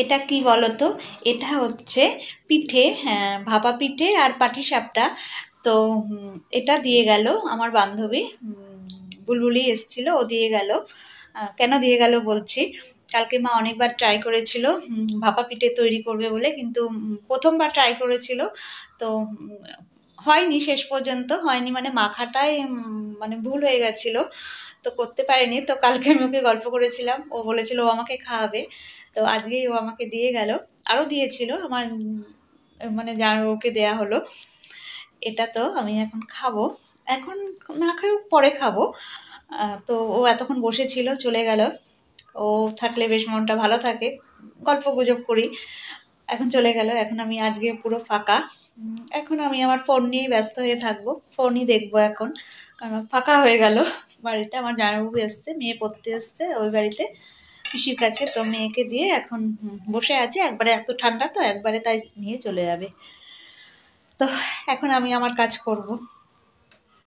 এটা কি বলো তো? এটা হচ্ছে পিঠে, হ্যাঁ, ভাপা পিঠে আর পাটিসাপটা। তো এটা দিয়ে গেল আমার বান্ধবী, বুলবুলি এসছিল, ও দিয়ে গেল। কেন দিয়ে গেল বলছি। কালকে মা অনেকবার ট্রাই করেছিল ভাপা পিঠে তৈরি করবে বলে, কিন্তু প্রথমবার ট্রাই করেছিল। তো হয়নি, শেষ পর্যন্ত হয়নি, মানে মাখাটাই মানে ভুল হয়ে গেছিল, তো করতে পারেনি। তো কালকে আমি ওকে গল্প করেছিলাম, ও বলেছিল ও আমাকে খাওয়াবে। তো আজকেই ও আমাকে দিয়ে গেল। আরও দিয়েছিল আমার, মানে যার ওকে দেয়া হলো। এটা তো আমি এখন খাবো, এখন না খাই পরে খাবো। তো ও এতক্ষণ বসেছিল, চলে গেল। ও থাকলে বেশ মনটা ভালো থাকে, গল্প গুজব করি। এখন চলে গেল, এখন আমি আজকে পুরো ফাঁকা। এখন আমি আমার ফোন নিয়েই ব্যস্ত হয়ে থাকবো, ফোনই দেখবো এখন, কারণ ফাঁকা হয়ে গেল বাড়িটা। আমার জামাইবাবু এসছে, মেয়ে পড়তে এসছে ওই বাড়িতে পিসির কাছে, তো মেয়েকে দিয়ে এখন বসে আছে। একবারে এত ঠান্ডা তো একবারে তাই নিয়ে চলে যাবে। তো এখন আমি আমার কাজ করব।